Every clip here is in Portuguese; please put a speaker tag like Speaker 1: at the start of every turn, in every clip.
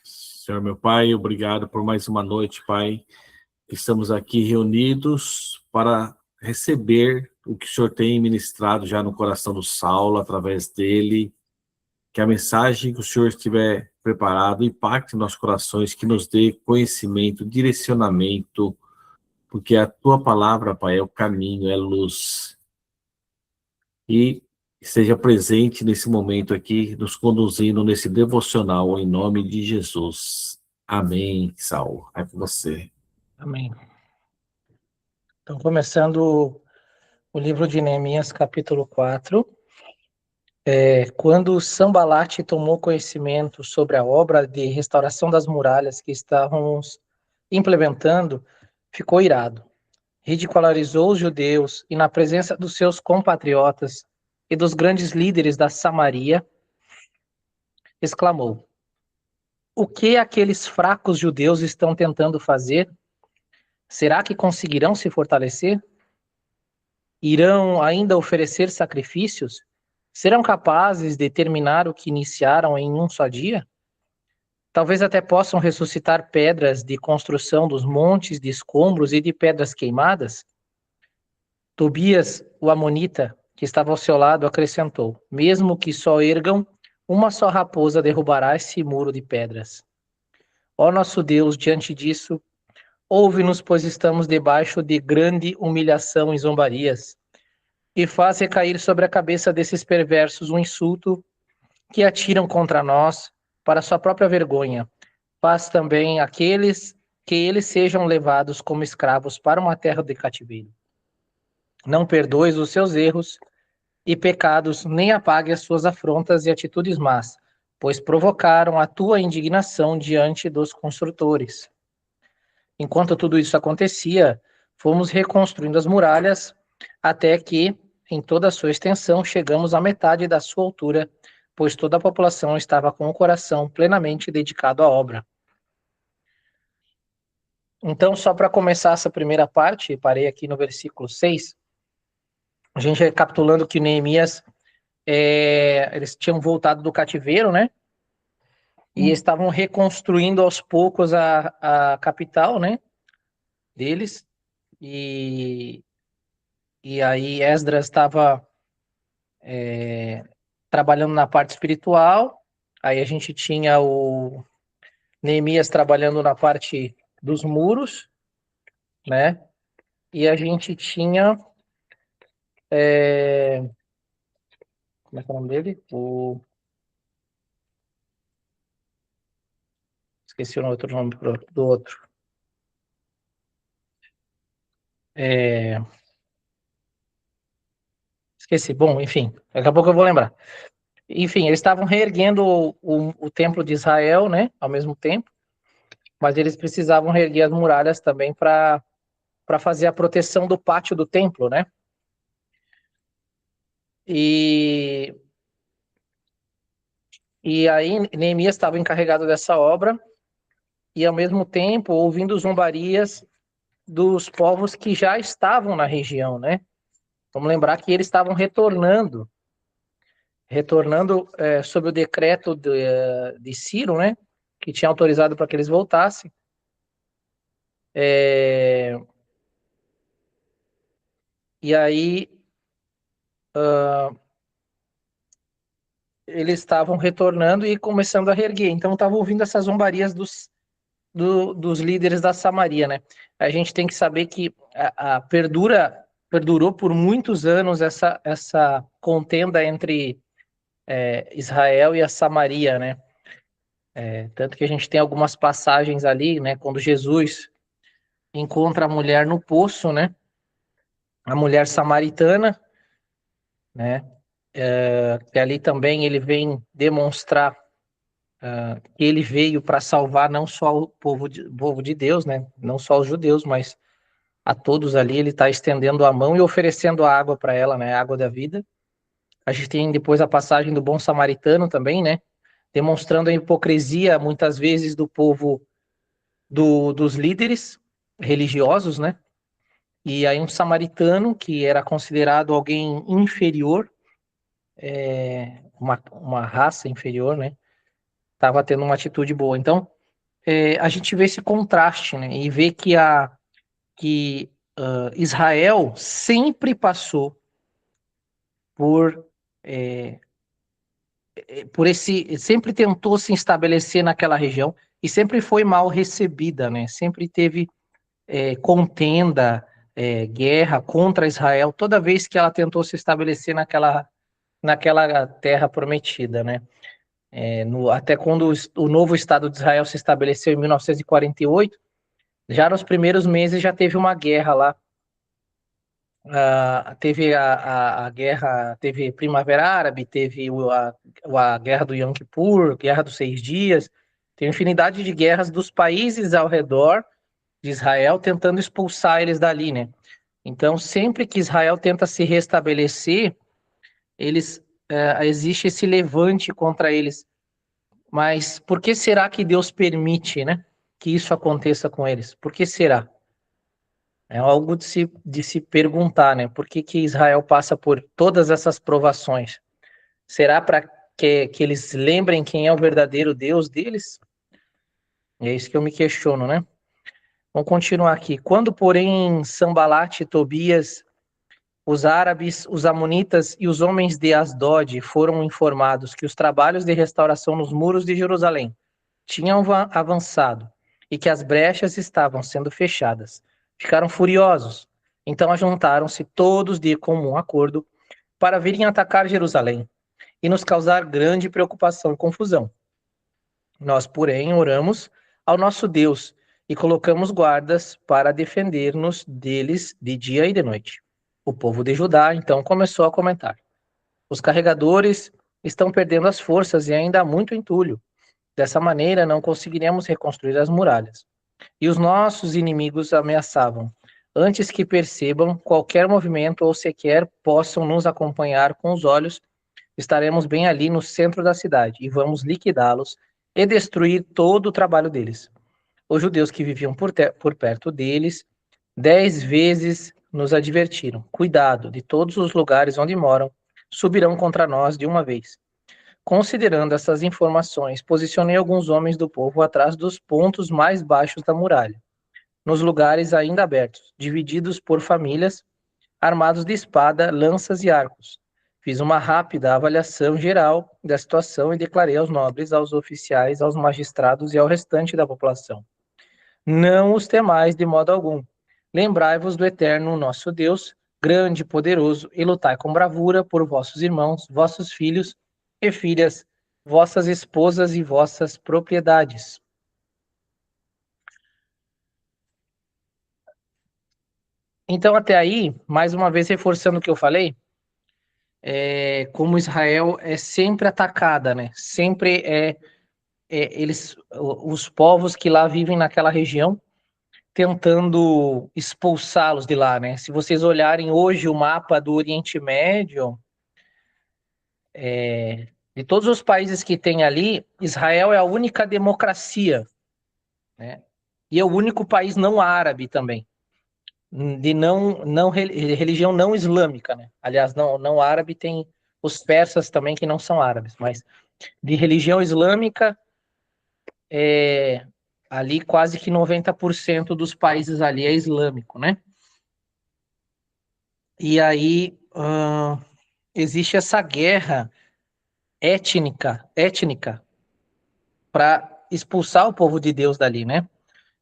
Speaker 1: Senhor meu Pai, obrigado por mais uma noite, Pai. Estamos aqui reunidos para receber o que o Senhor tem ministrado já no coração do Saulo, através dele, que a mensagem que o Senhor estiver preparado impacte nossos corações, que nos dê conhecimento, direcionamento, porque a Tua palavra, Pai, é o caminho, é luz. E esteja presente nesse momento aqui, nos conduzindo nesse devocional, em nome de Jesus. Amém, Saulo. É com você.
Speaker 2: Amém. Então, começando o livro de Neemias, capítulo 4. Quando Sanbalate tomou conhecimento sobre a obra de restauração das muralhas que estávamos implementando, ficou irado. Ridicularizou os judeus e, na presença dos seus compatriotas e dos grandes líderes da Samaria, exclamou: "O que aqueles fracos judeus estão tentando fazer? Será que conseguirão se fortalecer? Irão ainda oferecer sacrifícios? Serão capazes de terminar o que iniciaram em um só dia? Talvez até possam ressuscitar pedras de construção dos montes de escombros e de pedras queimadas?" Tobias, o amonita, que estava ao seu lado, acrescentou: "Mesmo que só ergam, uma só raposa derrubará esse muro de pedras. Ó nosso Deus, diante disso, ouve-nos, pois estamos debaixo de grande humilhação e zombarias, e faz recair sobre a cabeça desses perversos um insulto que atiram contra nós para sua própria vergonha. Faz também que eles sejam levados como escravos para uma terra de cativeiro. Não perdoes os seus erros e pecados, nem apague as suas afrontas e atitudes más, pois provocaram a tua indignação diante dos construtores." Enquanto tudo isso acontecia, fomos reconstruindo as muralhas até que, em toda a sua extensão, chegamos à metade da sua altura, pois toda a população estava com o coração plenamente dedicado à obra. Então, só para começar essa primeira parte, parei aqui no versículo 6, a gente recapitulando que Neemias, eles tinham voltado do cativeiro, né? E estavam reconstruindo aos poucos a capital, né? Deles. E aí Esdras estava trabalhando na parte espiritual. Aí a gente tinha o Neemias trabalhando na parte dos muros, né? E a gente tinha... como é que é o nome dele? Esqueci o outro nome do outro. Esqueci. Bom, enfim, daqui a pouco eu vou lembrar. Enfim, eles estavam reerguendo o templo de Israel, né? Ao mesmo tempo, mas eles precisavam reerguer as muralhas também para fazer a proteção do pátio do templo, né? E aí Neemias estava encarregado dessa obra e, ao mesmo tempo, ouvindo zombarias dos povos que já estavam na região, né? Vamos lembrar que eles estavam retornando sob o decreto de Ciro, né? Que tinha autorizado para que eles voltassem. E aí eles estavam retornando e começando a reerguer. Então estavam ouvindo essas zombarias dos líderes da Samaria, né? A gente tem que saber que perdurou por muitos anos essa contenda entre Israel e a Samaria, né? Tanto que a gente tem algumas passagens ali, né? Quando Jesus encontra a mulher no poço, né? A mulher samaritana, né? Que ali também ele vem demonstrar que ele veio para salvar não só o povo de Deus, né? Não só os judeus, mas a todos ali. Ele está estendendo a mão e oferecendo a água para ela, né? A água da vida. A gente tem depois a passagem do bom samaritano também, né? Demonstrando a hipocrisia, muitas vezes, do povo, dos líderes religiosos, né? E aí um samaritano, que era considerado alguém inferior, uma raça inferior, né? estava tendo uma atitude boa. Então, a gente vê esse contraste, né? E vê que Israel sempre passou por sempre tentou se estabelecer naquela região e sempre foi mal recebida, né? Sempre teve contenda, guerra contra Israel toda vez que ela tentou se estabelecer naquela terra prometida, né? Até quando o novo Estado de Israel se estabeleceu em 1948, já nos primeiros meses já teve uma guerra lá. Teve a guerra, teve Primavera Árabe, teve a guerra do Yom Kippur, guerra dos 6 dias, tem infinidade de guerras dos países ao redor de Israel tentando expulsar eles dali, né? Então, sempre que Israel tenta se restabelecer, existe esse levante contra eles. Mas por que será que Deus permite, né, que isso aconteça com eles? Por que será? É algo de se perguntar, né? Por que Israel passa por todas essas provações? Será para que eles lembrem quem é o verdadeiro Deus deles? É isso que eu me questiono, né? Vamos continuar aqui. Quando, porém, Sanbalat e Tobias, os árabes, os amonitas e os homens de Asdod foram informados que os trabalhos de restauração nos muros de Jerusalém tinham avançado e que as brechas estavam sendo fechadas, ficaram furiosos. Então ajuntaram-se todos de comum acordo para virem atacar Jerusalém e nos causar grande preocupação e confusão. Nós, porém, oramos ao nosso Deus e colocamos guardas para defender-nos deles de dia e de noite. O povo de Judá, então, começou a comentar: os carregadores estão perdendo as forças e ainda há muito entulho. Dessa maneira, não conseguiremos reconstruir as muralhas. E os nossos inimigos ameaçavam: antes que percebam qualquer movimento ou sequer possam nos acompanhar com os olhos, estaremos bem ali no centro da cidade e vamos liquidá-los e destruir todo o trabalho deles. Os judeus que viviam por perto deles 10 vezes nos advertiram: cuidado, de todos os lugares onde moram, subirão contra nós de uma vez. Considerando essas informações, posicionei alguns homens do povo atrás dos pontos mais baixos da muralha, nos lugares ainda abertos, divididos por famílias, armados de espada, lanças e arcos. Fiz uma rápida avaliação geral da situação e declarei aos nobres, aos oficiais, aos magistrados e ao restante da população: não os temais de modo algum. Lembrai-vos do Eterno, nosso Deus, grande e poderoso, e lutai com bravura por vossos irmãos, vossos filhos e filhas, vossas esposas e vossas propriedades. Então, até aí, mais uma vez reforçando o que eu falei, como Israel é sempre atacada, né? Sempre os povos que lá vivem naquela região, tentando expulsá-los de lá, né? Se vocês olharem hoje o mapa do Oriente Médio, de todos os países que tem ali, Israel é a única democracia, né? E é o único país não árabe também, de religião não islâmica, né? Aliás, não árabe tem os persas também que não são árabes, mas de religião islâmica, ali quase que 90% dos países ali é islâmico, né? E aí existe essa guerra étnica para expulsar o povo de Deus dali, né?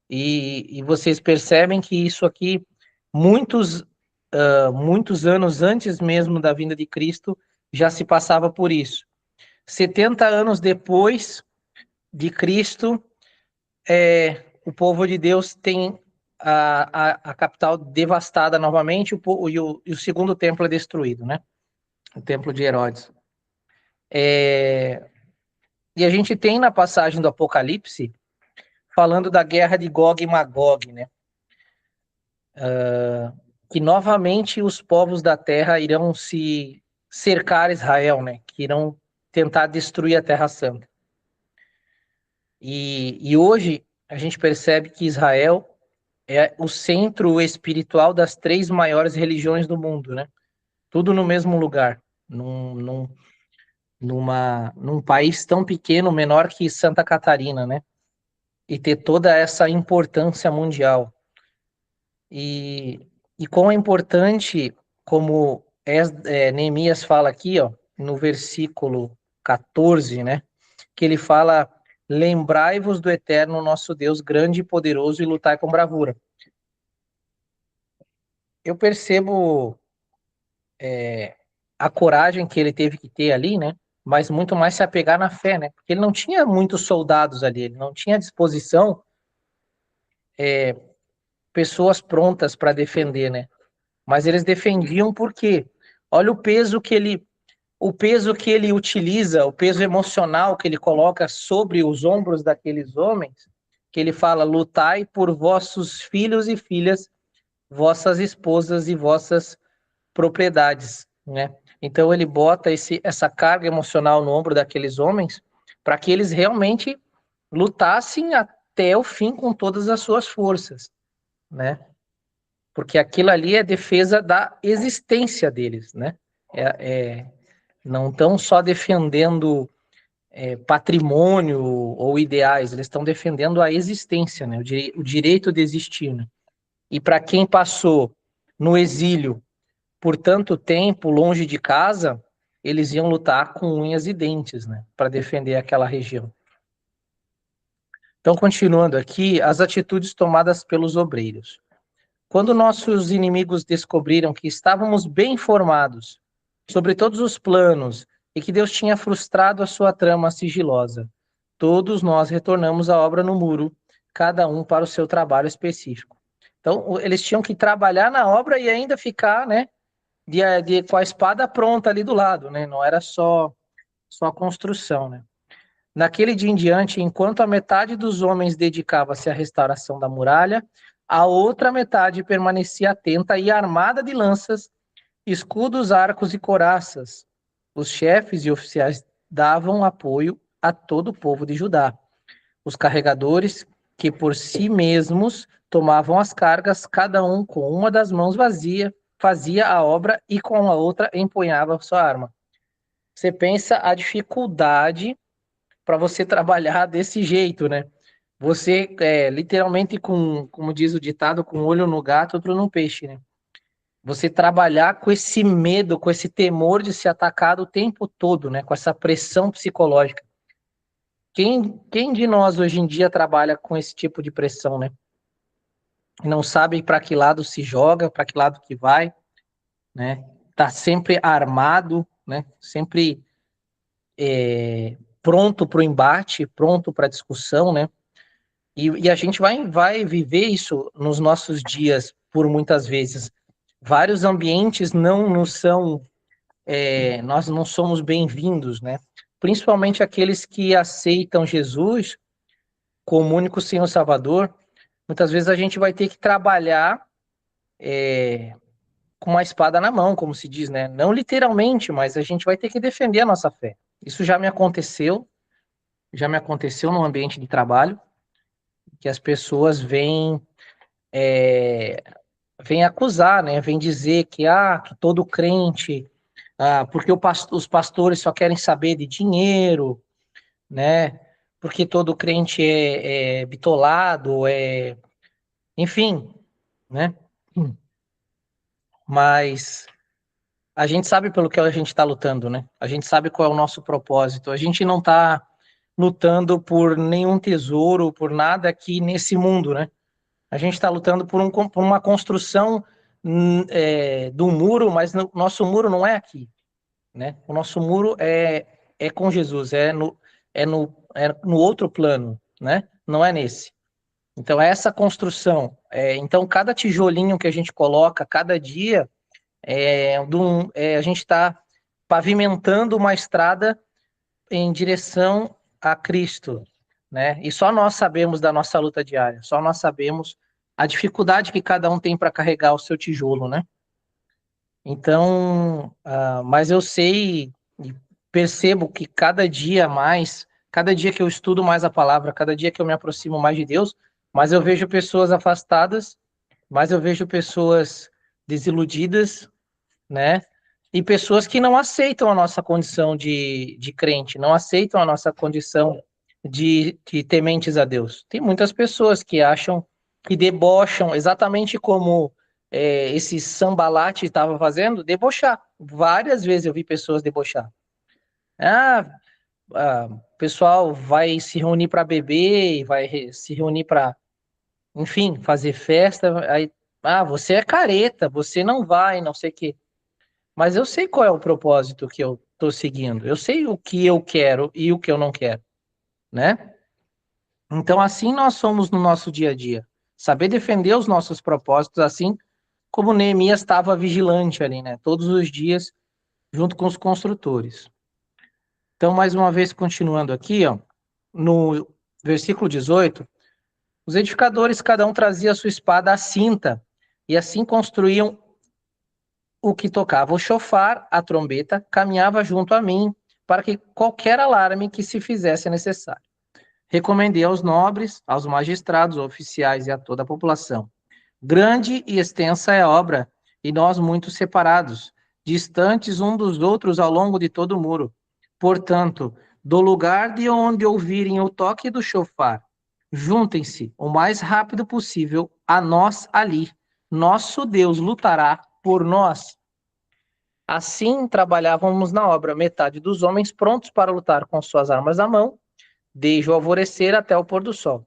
Speaker 2: E vocês percebem que isso aqui, muitos anos antes mesmo da vinda de Cristo, já se passava por isso. 70 anos depois de Cristo, o povo de Deus tem a capital devastada novamente e o segundo templo é destruído, né? O templo de Herodes. E a gente tem na passagem do Apocalipse falando da guerra de Gog e Magog, né? Que novamente os povos da terra irão se cercar Israel, né? Que irão tentar destruir a Terra Santa. E hoje a gente percebe que Israel é o centro espiritual das 3 maiores religiões do mundo, né? Tudo no mesmo lugar, num país tão pequeno, menor que Santa Catarina, né? E ter toda essa importância mundial. E quão é importante, como Neemias fala aqui, ó, no versículo 14, né? Que ele fala: lembrai-vos do Eterno nosso Deus, grande e poderoso, e lutai com bravura. Eu percebo a coragem que ele teve que ter ali, né? Mas muito mais se apegar na fé, né? Porque ele não tinha muitos soldados ali, ele não tinha à disposição pessoas prontas para defender, né? Mas eles defendiam porque olha o peso que ele utiliza, o peso emocional que ele coloca sobre os ombros daqueles homens, que ele fala: lutai por vossos filhos e filhas, vossas esposas e vossas propriedades, né? Então ele bota essa carga emocional no ombro daqueles homens para que eles realmente lutassem até o fim com todas as suas forças, né? Porque aquilo ali é defesa da existência deles, né? Não estão só defendendo patrimônio ou ideais, eles estão defendendo a existência, né? O direito de existir, né? E para quem passou no exílio por tanto tempo longe de casa, eles iam lutar com unhas e dentes, né, para defender aquela região. Então, continuando aqui, as atitudes tomadas pelos obreiros. Quando nossos inimigos descobriram que estávamos bem informados sobre todos os planos e que Deus tinha frustrado a sua trama sigilosa, todos nós retornamos à obra no muro, cada um para o seu trabalho específico. Então, eles tinham que trabalhar na obra e ainda ficar, né, com a espada pronta ali do lado, né? Não era só a construção, né? Naquele dia em diante, enquanto a metade dos homens dedicava-se à restauração da muralha, a outra metade permanecia atenta e armada de lanças, escudos, arcos e coraças. Os chefes e oficiais davam apoio a todo o povo de Judá. Os carregadores, que por si mesmos tomavam as cargas, cada um com uma das mãos vazia, fazia a obra e com a outra empunhava sua arma. Você pensa a dificuldade para você trabalhar desse jeito, né? Você, literalmente, como diz o ditado, com um olho no gato, outro no peixe, né? Você trabalhar com esse medo, com esse temor de ser atacado o tempo todo, né? Com essa pressão psicológica. Quem de nós hoje em dia trabalha com esse tipo de pressão, né? Não sabe para que lado se joga, para que lado que vai, né? Tá sempre armado, né? Sempre pronto para o embate, pronto para a discussão, né? E a gente vai viver isso nos nossos dias por muitas vezes. Vários ambientes não nos são, nós não somos bem-vindos, né? Principalmente aqueles que aceitam Jesus como único Senhor Salvador. Muitas vezes a gente vai ter que trabalhar com uma espada na mão, como se diz, né? Não literalmente, mas a gente vai ter que defender a nossa fé. Isso já me aconteceu no ambiente de trabalho, que as pessoas vêm acusar, né? Vêm dizer que todo crente, porque os pastores só querem saber de dinheiro, né? Porque todo crente é bitolado, enfim, né? Mas a gente sabe pelo que a gente está lutando, né? A gente sabe qual é o nosso propósito. A gente não está lutando por nenhum tesouro, por nada aqui nesse mundo, né? A gente está lutando por uma construção do muro, mas nosso muro não é aqui, né? O nosso muro é com Jesus, no outro plano, né? Não é nesse. Então, é essa construção. Então, cada tijolinho que a gente coloca, cada dia, a gente está pavimentando uma estrada em direção a Cristo, né? E só nós sabemos da nossa luta diária, só nós sabemos a dificuldade que cada um tem para carregar o seu tijolo, né? Então, mas eu sei e percebo que cada dia mais, cada dia que eu estudo mais a palavra, cada dia que eu me aproximo mais de Deus, mas eu vejo pessoas afastadas, mas eu vejo pessoas desiludidas, né? e pessoas que não aceitam a nossa condição de crente, não aceitam a nossa condição de tementes a Deus. Tem muitas pessoas que acham, que debocham, exatamente como esse Sambalate estava fazendo, debochar. Várias vezes eu vi pessoas debochar. O pessoal vai se reunir para beber, vai se reunir para, enfim, fazer festa. Aí, você é careta, você não vai, não sei o quê. Mas eu sei qual é o propósito que eu estou seguindo. Eu sei o que eu quero e o que eu não quero, né? Então, assim nós somos no nosso dia a dia. Saber defender os nossos propósitos, assim como Neemias estava vigilante ali, né? Todos os dias, junto com os construtores. Então, mais uma vez, continuando aqui, ó, no versículo 18, os edificadores, cada um trazia a sua espada à cinta, e assim construíam o que tocava o chofar, a trombeta, caminhava junto a mim, para que qualquer alarme que se fizesse necessário. Recomendei aos nobres, aos magistrados, oficiais e a toda a população. Grande e extensa é a obra, e nós muito separados, distantes um dos outros ao longo de todo o muro. Portanto, do lugar de onde ouvirem o toque do chofar, juntem-se o mais rápido possível a nós ali. Nosso Deus lutará por nós. Assim trabalhávamos na obra, metade dos homens prontos para lutar com suas armas à mão, desde o alvorecer até o pôr do sol.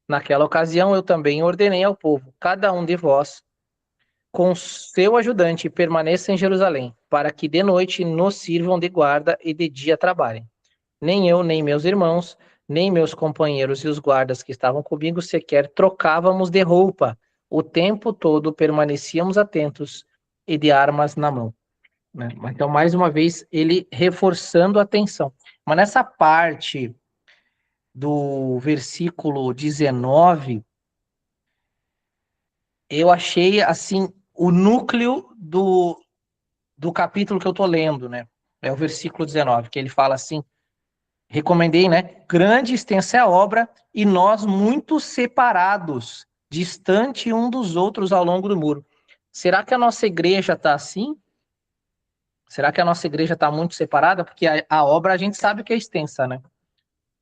Speaker 2: Naquela ocasião eu também ordenei ao povo, cada um de vós, com seu ajudante, permaneça em Jerusalém, para que de noite nos sirvam de guarda e de dia trabalhem. Nem eu, nem meus irmãos, nem meus companheiros e os guardas que estavam comigo sequer trocávamos de roupa. O tempo todo permanecíamos atentos e de armas na mão. Né? Então, mais uma vez, ele reforçando a atenção. Mas nessa parte do versículo 19, eu achei, assim, o núcleo do capítulo que eu estou lendo, né? É o versículo 19, que ele fala assim, recomendei, né? Grande e extensa é a obra, e nós muito separados, distante um dos outros ao longo do muro. Será que a nossa igreja está assim? Será que a nossa igreja está muito separada? Porque a obra a gente sabe que é extensa, né?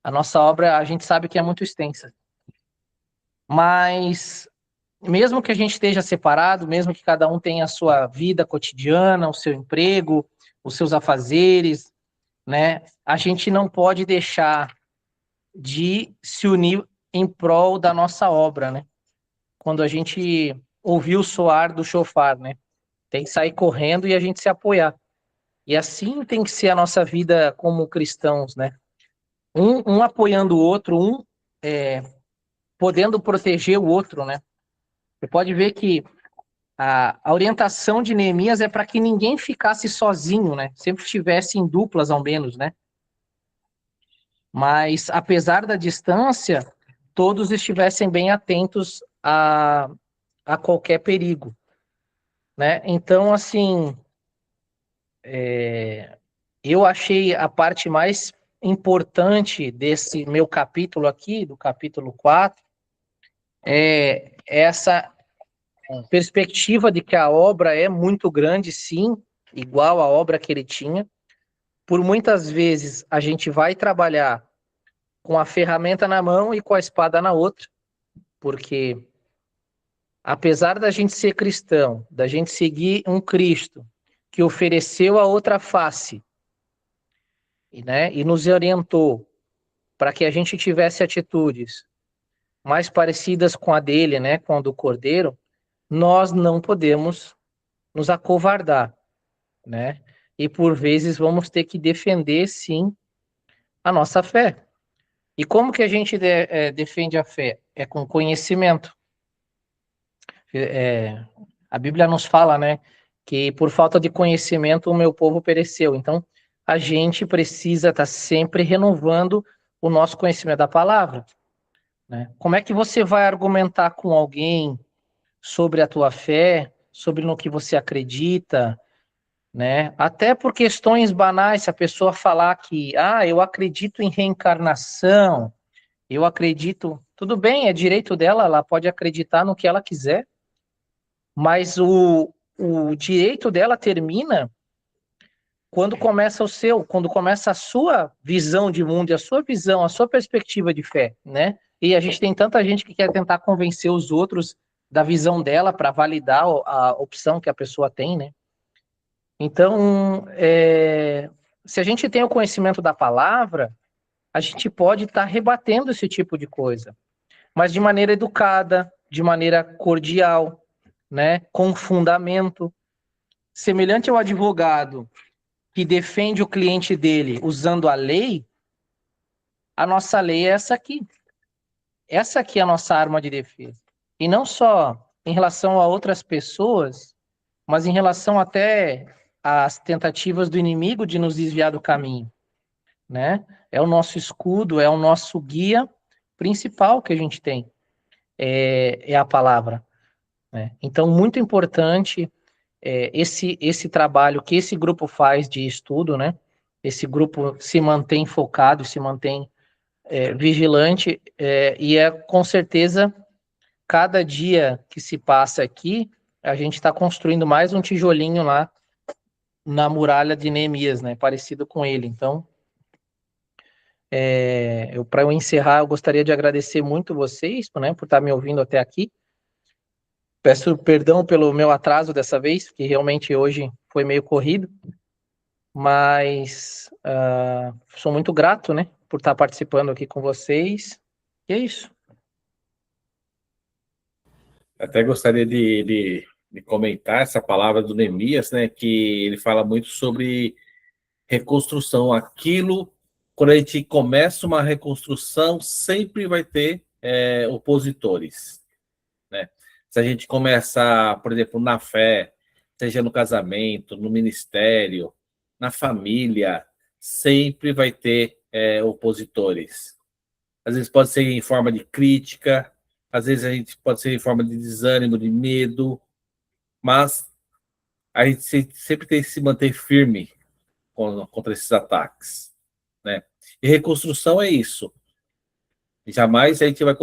Speaker 2: A nossa obra a gente sabe que é muito extensa. Mas mesmo que a gente esteja separado, mesmo que cada um tenha a sua vida cotidiana, o seu emprego, os seus afazeres, né? A gente não pode deixar de se unir em prol da nossa obra, né? Quando a gente ouvir o soar do chofar, né? Tem que sair correndo e a gente se apoiar. E assim tem que ser a nossa vida como cristãos, né? Um apoiando o outro, podendo proteger o outro, né? Você pode ver que a orientação de Neemias é para que ninguém ficasse sozinho, né? Sempre estivesse em duplas, ao menos, né? Mas, apesar da distância, todos estivessem bem atentos a qualquer perigo, né? Então, assim, eu achei a parte mais importante desse meu capítulo aqui, do capítulo 4, é essa perspectiva de que a obra é muito grande, sim, igual à obra que ele tinha. Por muitas vezes a gente vai trabalhar com a ferramenta na mão e com a espada na outra, porque apesar da gente ser cristão, da gente seguir um Cristo que ofereceu a outra face, né, e nos orientou para que a gente tivesse atitudes mais parecidas com a dele, né, com a do Cordeiro, nós não podemos nos acovardar, né? E por vezes vamos ter que defender, sim, a nossa fé. E como que a gente defende a fé? É com conhecimento. A Bíblia nos fala, né, que por falta de conhecimento o meu povo pereceu. Então, a gente precisa estar sempre renovando o nosso conhecimento da palavra, né? Como é que você vai argumentar com alguém sobre a tua fé, sobre no que você acredita, né? Até por questões banais, se a pessoa falar que, eu acredito em reencarnação, eu acredito, tudo bem, é direito dela, ela pode acreditar no que ela quiser, mas o direito dela termina quando começa a sua visão de mundo e a sua visão, a sua perspectiva de fé, né? E a gente tem tanta gente que quer tentar convencer os outros da visão dela para validar a opção que a pessoa tem, né? Então, se a gente tem o conhecimento da palavra, a gente pode estar rebatendo esse tipo de coisa, mas de maneira educada, de maneira cordial, né? Com fundamento, semelhante ao advogado que defende o cliente dele usando a lei, a nossa lei é essa aqui. Essa aqui é a nossa arma de defesa. E não só em relação a outras pessoas, mas em relação até às tentativas do inimigo de nos desviar do caminho, né? É o nosso escudo, é o nosso guia principal que a gente tem, é a palavra, né? Então, muito importante esse trabalho que esse grupo faz de estudo, né? Esse grupo se mantém focado, se mantém vigilante, e com certeza, cada dia que se passa aqui, a gente está construindo mais um tijolinho lá na muralha de Neemias, né? Parecido com ele. Então, para eu encerrar, eu gostaria de agradecer muito vocês, né, por estar me ouvindo até aqui. Peço perdão pelo meu atraso dessa vez, que realmente hoje foi meio corrido, mas sou muito grato, né, por estar participando aqui com vocês. E é isso.
Speaker 1: Até gostaria de comentar essa palavra do Neemias, né, que ele fala muito sobre reconstrução. Aquilo, quando a gente começa uma reconstrução, sempre vai ter opositores, né? Se a gente começa, por exemplo, na fé, seja no casamento, no ministério, na família, sempre vai ter opositores. Às vezes pode ser em forma de crítica, às vezes a gente pode ser em forma de desânimo, de medo, mas a gente sempre tem que se manter firme contra esses ataques, né? E reconstrução é isso. Jamais a gente vai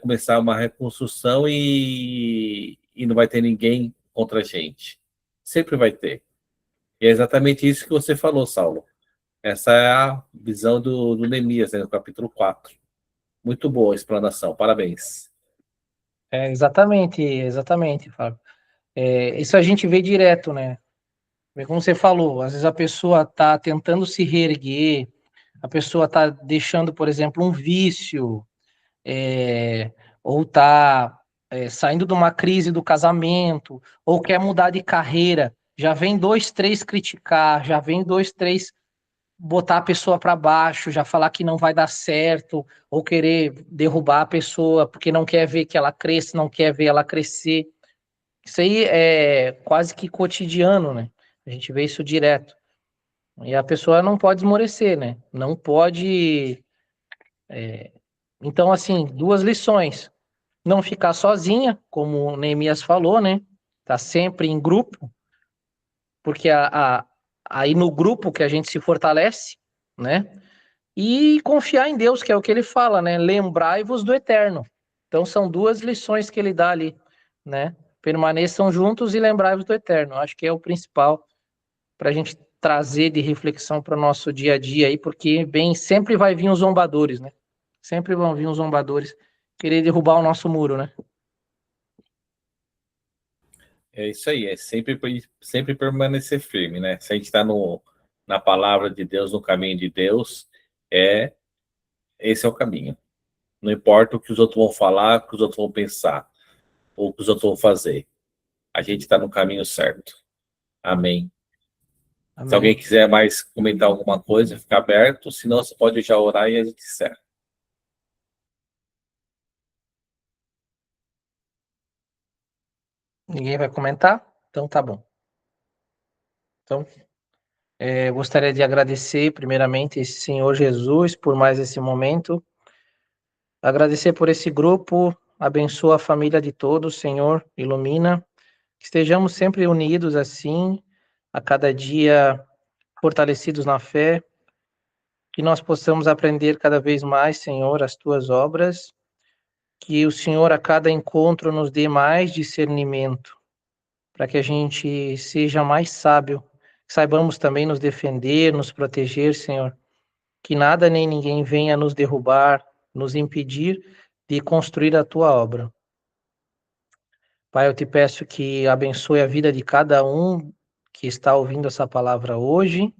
Speaker 1: começar uma reconstrução e não vai ter ninguém contra a gente. Sempre vai ter. E é exatamente isso que você falou, Saulo. Essa é a visão do Neemias, né, no capítulo 4. Muito boa a explanação, parabéns.
Speaker 2: Exatamente, Fábio. Isso a gente vê direto, né? Como você falou, às vezes a pessoa está tentando se reerguer, a pessoa está deixando, por exemplo, um vício, ou está saindo de uma crise do casamento, ou quer mudar de carreira, já vem dois, três criticar, já vem dois, três botar a pessoa para baixo, já falar que não vai dar certo, ou querer derrubar a pessoa porque não quer ver que ela cresça, não quer ver ela crescer. Isso aí é quase que cotidiano, né? A gente vê isso direto. E a pessoa não pode esmorecer, né? Não pode. Então, assim, duas lições. Não ficar sozinha, como o Neemias falou, né? Tá sempre em grupo, porque aí no grupo que a gente se fortalece, né? E confiar em Deus, que é o que ele fala, né? Lembrai-vos do eterno. Então, são duas lições que ele dá ali, né? Permaneçam juntos e lembrai-vos do eterno. Acho que é o principal para a gente trazer de reflexão para o nosso dia a dia aí, porque sempre vai vir os zombadores, né? Sempre vão vir os zombadores querer derrubar o nosso muro, né?
Speaker 1: É isso aí, é sempre permanecer firme, né? Se a gente está na palavra de Deus, no caminho de Deus, esse é o caminho. Não importa o que os outros vão falar, o que os outros vão pensar, ou o que os outros vão fazer. A gente está no caminho certo. Amém.
Speaker 2: Amém.
Speaker 1: Se alguém quiser mais comentar alguma coisa, fica aberto. Senão, você pode já orar e a gente encerra.
Speaker 2: Ninguém vai comentar? Então tá bom. Então, gostaria de agradecer primeiramente esse Senhor Jesus por mais esse momento. Agradecer por esse grupo. Abençoa a família de todos, Senhor. Ilumina. Que estejamos sempre unidos assim, a cada dia fortalecidos na fé. Que nós possamos aprender cada vez mais, Senhor, as tuas obras. Que o Senhor a cada encontro nos dê mais discernimento, para que a gente seja mais sábio saibamos também nos defender, nos proteger, Senhor, que nada nem ninguém venha nos derrubar, nos impedir de construir a tua obra. Pai, eu te peço que abençoe a vida de cada um que está ouvindo essa palavra hoje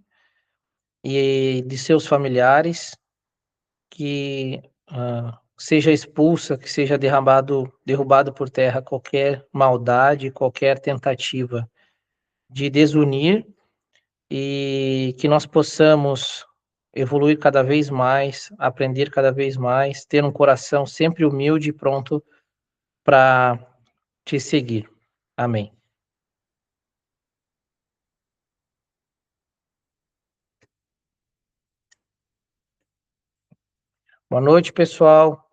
Speaker 2: e de seus familiares, que seja expulsa, que seja derrubado por terra qualquer maldade, qualquer tentativa de desunir, e que nós possamos evoluir cada vez mais, aprender cada vez mais, ter um coração sempre humilde e pronto para te seguir. Amém. Boa noite, pessoal.